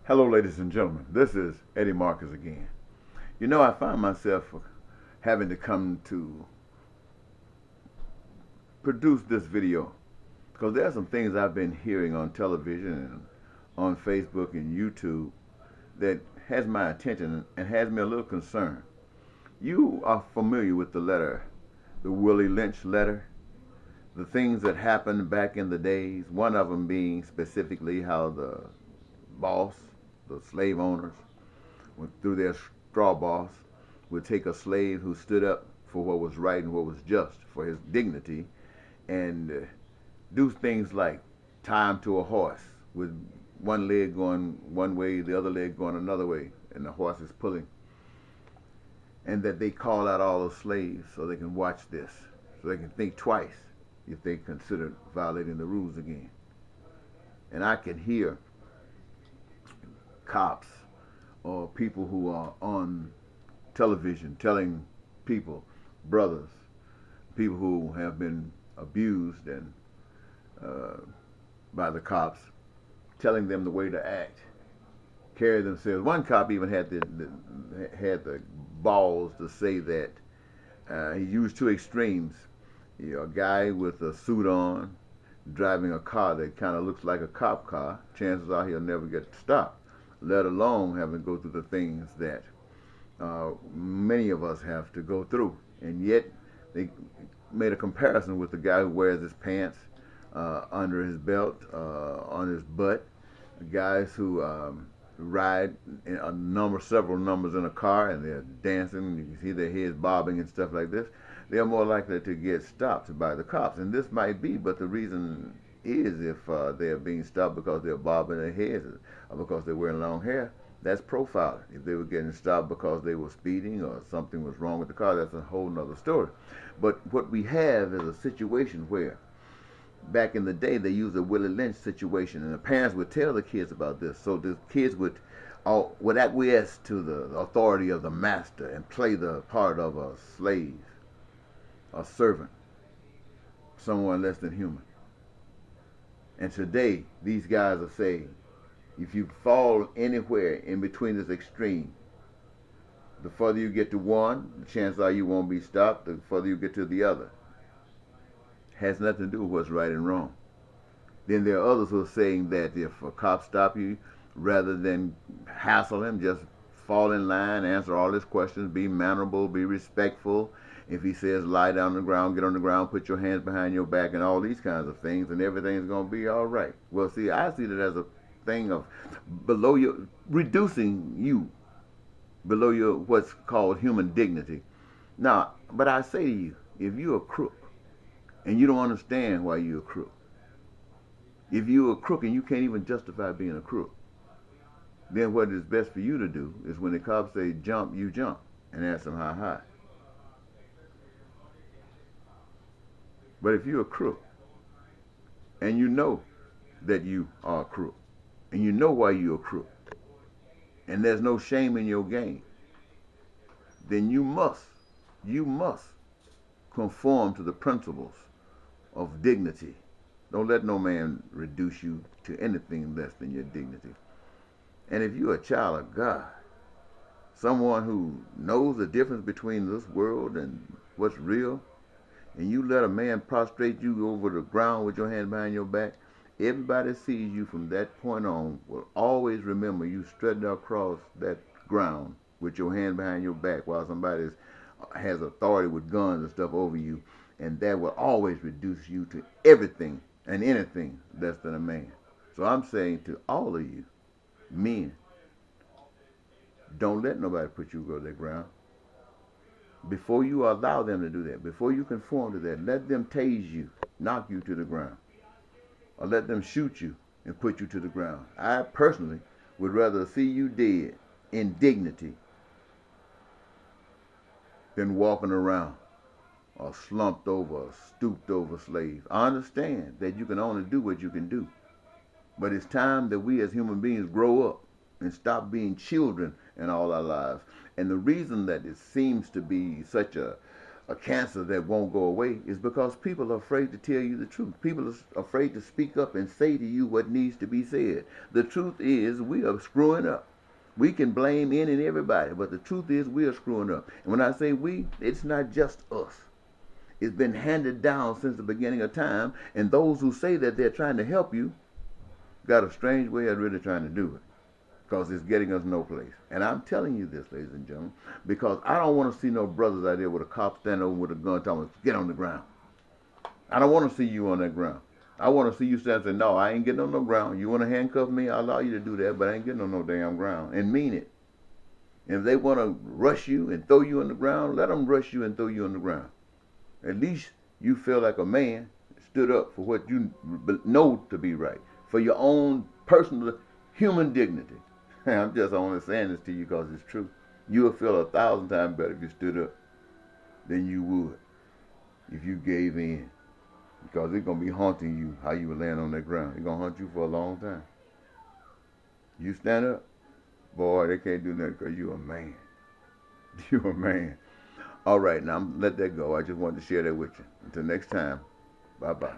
Hello, ladies and gentlemen. This is Eddie Marcus again. You know, I find myself having to come to produce this video because there are some things I've been hearing on television and on Facebook and YouTube that has my attention and has me a little concerned. You are familiar with the letter, the Willie Lynch letter, the things that happened back in the days, one of them being specifically how the boss, the slave owners, through their straw boss, would take a slave who stood up for what was right and what was just, for his dignity, and do things like tie him to a horse with one leg going one way, the other leg going another way, and the horse is pulling. And that they call out all the slaves so they can watch this, so they can think twice if they consider violating the rules again. And I can hear cops or people who are on television telling people, brothers, people who have been abused and by the cops, telling them the way to act, carry themselves. One cop even had the balls to say that he used two extremes. A guy with a suit on, driving a car that kind of looks like a cop car, chances are he'll never get stopped, let alone having to go through the things that many of us have to go through. And yet they made a comparison with the guy who wears his pants under his belt, on his butt, guys who ride in several numbers in a car, and they're dancing. You can see their heads bobbing and stuff like this. They are more likely to get stopped by the cops, and this might be. But the reason is if they're being stopped because they're bobbing their heads or because they're wearing long hair, that's profiling. If they were getting stopped because they were speeding or something was wrong with the car, that's a whole nother story. But what we have is a situation where back in the day, they used a Willie Lynch situation, and the parents would tell the kids about this, so the kids would acquiesce to the authority of the master and play the part of a slave, a servant, someone less than human. And today, these guys are saying, if you fall anywhere in between this extreme, the further you get to one, the chances are you won't be stopped. The further you get to the other, has nothing to do with what's right and wrong. Then there are others who are saying that if a cop stop you, rather than hassle him, just fall in line, answer all his questions, be mannerable, be respectful. If he says lie down on the ground, get on the ground, put your hands behind your back, and all these kinds of things, and everything's going to be all right. Well, see, I see that as a thing of reducing you below your what's called human dignity. Now, but I say to you, if you're a crook and you don't understand why you're a crook, if you're a crook and you can't even justify being a crook, then what is best for you to do is when the cops say jump, you jump and ask them how high. But if you're a crook and you know that you are a crook and you know why you're a crook and there's no shame in your game, then you must conform to the principles of dignity. Don't let no man reduce you to anything less than your dignity. And if you're a child of God, someone who knows the difference between this world and what's real, and you let a man prostrate you over the ground with your hand behind your back, everybody sees you from that point on will always remember you strutting across that ground with your hand behind your back while somebody has authority with guns and stuff over you, and that will always reduce you to everything and anything less than a man. So I'm saying to all of you, men, don't let nobody put you over that ground. Before you allow them to do that, before you conform to that, let them tase you, knock you to the ground, or let them shoot you and put you to the ground. I personally would rather see you dead in dignity than walking around a slumped over, a stooped over slave. I understand that you can only do what you can do, but it's time that we as human beings grow up and stop being children in all our lives. And the reason that it seems to be such a a cancer that won't go away is because people are afraid to tell you the truth. People are afraid to speak up and say to you what needs to be said. The truth is we are screwing up. We can blame any and everybody, but the truth is we are screwing up. And when I say we, it's not just us. It's been handed down since the beginning of time, and those who say that they're trying to help you got a strange way of really trying to do it, because it's getting us no place. And I'm telling you this, ladies and gentlemen, because I don't want to see no brothers out there with a cop standing over with a gun telling us, get on the ground. I don't want to see you on that ground. I want to see you stand and say, no, I ain't getting on no ground. You want to handcuff me, I'll allow you to do that, but I ain't getting on no damn ground. And mean it. And if they want to rush you and throw you on the ground, let them rush you and throw you on the ground. At least you feel like a man stood up for what you know to be right, for your own personal human dignity. I'm just only saying this to you because it's true. You would feel 1,000 times better if you stood up than you would if you gave in. Because it's going to be haunting you how you were laying on that ground. It's going to haunt you for a long time. You stand up, boy, they can't do nothing because you're a man. You're a man. All right, now let that go. I just wanted to share that with you. Until next time, bye-bye.